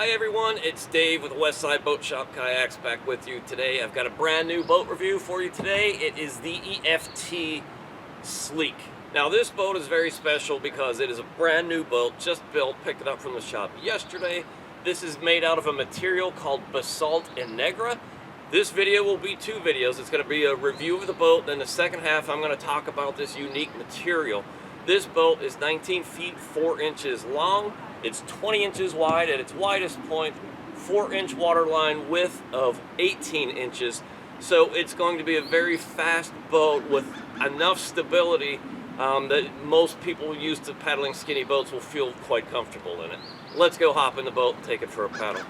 Hi everyone, it's Dave with Westside Boat Shop Kayaks back with you today. I've got a brand new boat review for you today. It is the EFT Sleek. Now this boat is very special because it is a brand new boat, just built, picked it up from the shop yesterday. This is made out of a material called Basalt Innegra. This video will be two videos. It's going to be a review of the boat, then the second half I'm going to talk about this unique material. This boat is 19 feet 4 inches long. It's 20 inches wide at its widest point, 4-inch waterline width of 18 inches. So it's going to be a very fast boat with enough stability that most people used to paddling skinny boats will feel quite comfortable in it. Let's go hop in the boat and take it for a paddle.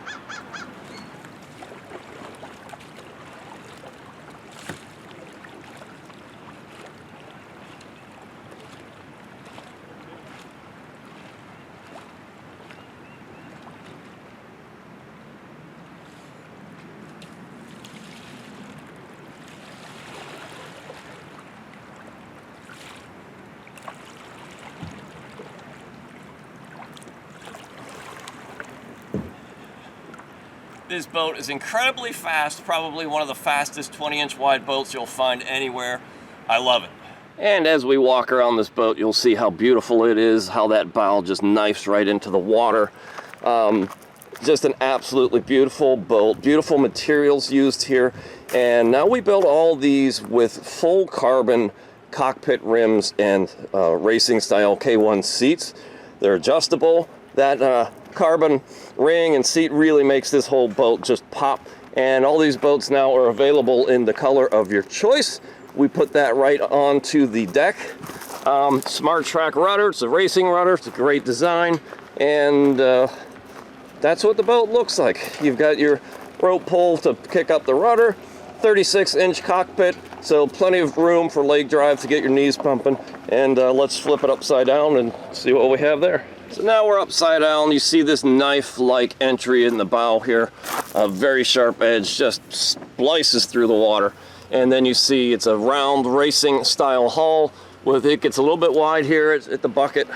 This boat is incredibly fast, probably one of the fastest 20-inch wide boats you'll find anywhere. I love it. And as we walk around this boat, you'll see how beautiful it is, how that bow just knifes right into the water. Just an absolutely beautiful boat, beautiful materials used here. And now we built all these with full carbon cockpit rims and racing style K1 seats. They're adjustable. That carbon ring and seat really makes this whole boat just pop, and all these boats now are available in the color of your choice. We put that right onto the deck. Smart track rudder, it's a racing rudder, it's a great design, and that's what the boat looks like. You've got your rope pull to kick up the rudder, 36-inch cockpit, so plenty of room for leg drive to get your knees pumping. And let's flip it upside down and see what we have there. So now we're upside down. You see this knife-like entry in the bow here. A very sharp edge just splices through the water. And then you see it's a round racing style hull with it gets a little bit wide here at the bucket.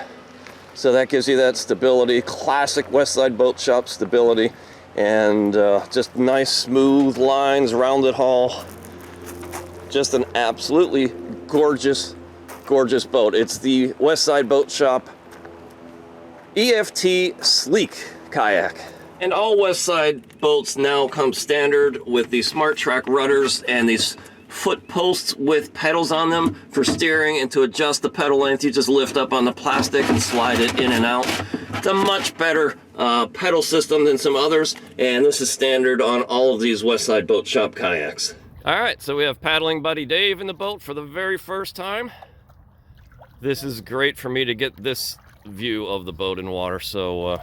So that gives you that stability, classic Westside Boat Shop stability. And just nice smooth lines, rounded hull. Just an absolutely gorgeous, gorgeous boat. It's the Westside Boat Shop EFT Sleek kayak. And all Westside boats now come standard with these smart track rudders and these foot posts with pedals on them for steering, and to adjust the pedal length you just lift up on the plastic and slide it in and out. It's a much better pedal system than some others, and this is standard on all of these Westside Boat Shop kayaks. Alright, so we have paddling buddy Dave in the boat for the very first time. This is great for me to get this view of the boat in water, so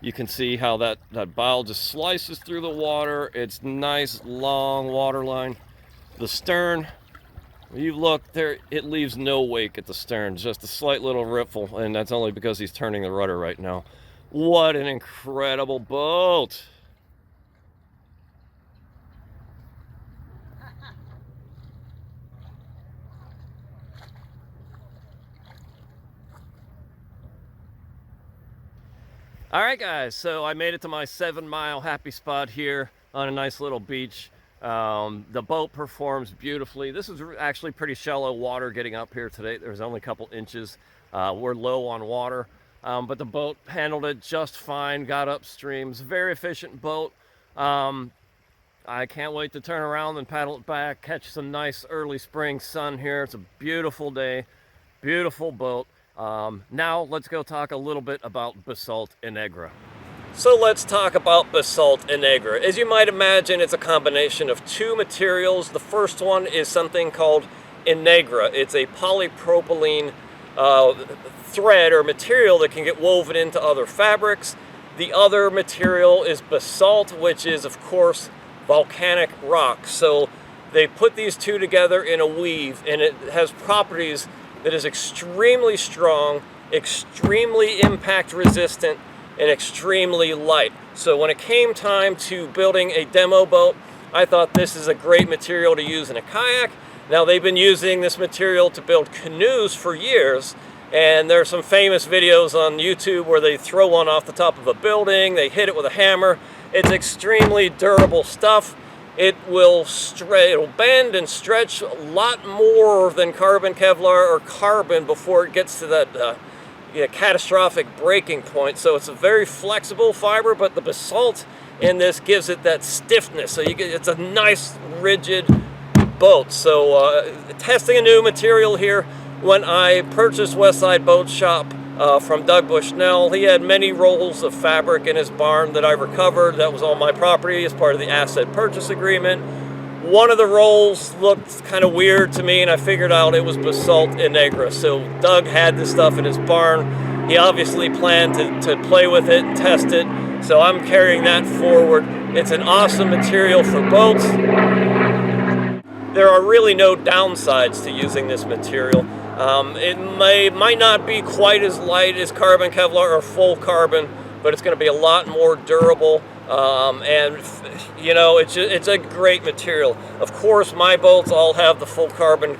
you can see how that bow just slices through the water. It's nice long water line. The stern, you look there, it leaves no wake at the stern, just a slight little ripple, and that's only because he's turning the rudder right now. What an incredible boat. All right, guys, so I made it to my 7-mile happy spot here on a nice little beach. The boat performs beautifully. This is actually pretty shallow water getting up here today. There's only a couple inches. We're low on water, but the boat handled it just fine, got upstream. It's a very efficient boat. I can't wait to turn around and paddle it back, catch some nice early spring sun here. It's a beautiful day, beautiful boat. Now let's go talk a little bit about Basalt Innegra. So let's talk about Basalt Innegra. As you might imagine, it's a combination of two materials. The first one is something called Innegra. It's a polypropylene thread or material that can get woven into other fabrics. The other material is basalt, which is of course volcanic rock. So they put these two together in a weave, and it has properties that is extremely strong, extremely impact resistant, and extremely light. So when it came time to building a demo boat, I thought this is a great material to use in a kayak. Now they've been using this material to build canoes for years, And there are some famous videos on YouTube where they throw one off the top of a building, they hit it with a hammer. It's extremely durable stuff. It will it'll bend and stretch a lot more than carbon Kevlar or carbon before it gets to that catastrophic breaking point. So it's a very flexible fiber, but the Basalt in this gives it that stiffness. So it's a nice rigid boat. So testing a new material here. When I purchased Westside Boat Shop from Doug Bushnell, he had many rolls of fabric in his barn that I recovered. That was on my property as part of the asset purchase agreement. One of the rolls looked kind of weird to me, and I figured out it was Basalt Innegra. So Doug had this stuff in his barn. He obviously planned to play with it and test it. So I'm carrying that forward. It's an awesome material for boats. There are really no downsides to using this material. It might not be quite as light as carbon Kevlar or full carbon, but it's going to be a lot more durable. And you know, it's a great material. Of course, my boats all have the full carbon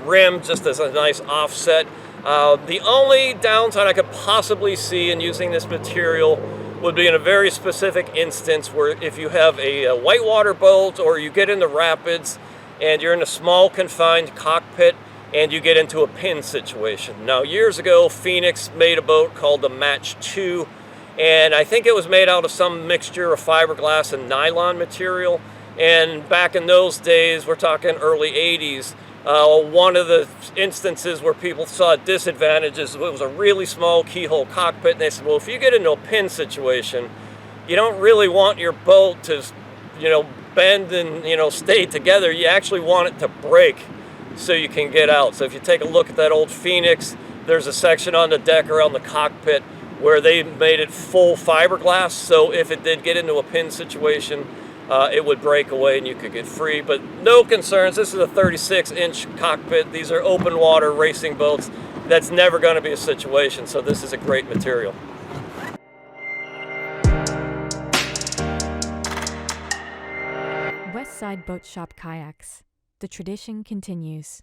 rim just as a nice offset. The only downside I could possibly see in using this material would be in a very specific instance where if you have a whitewater boat or you get into rapids and you're in a small confined cockpit and you get into a pin situation. Now, years ago, Phoenix made a boat called the Match 2, and I think it was made out of some mixture of fiberglass and nylon material. And back in those days, we're talking early 80s, one of the instances where people saw disadvantages, it was a really small keyhole cockpit, and they said, well, if you get into a pin situation, you don't really want your boat to, you know, bend and, you know, stay together. You actually want it to break so you can get out. So if you take a look at that old Phoenix, there's a section on the deck around the cockpit where they made it full fiberglass, so if it did get into a pin situation, it would break away and you could get free. But no concerns. This is a 36-inch cockpit. These are open water racing boats. That's never going to be a situation, so this is a great material. Westside Boat Shop Kayaks. The tradition continues.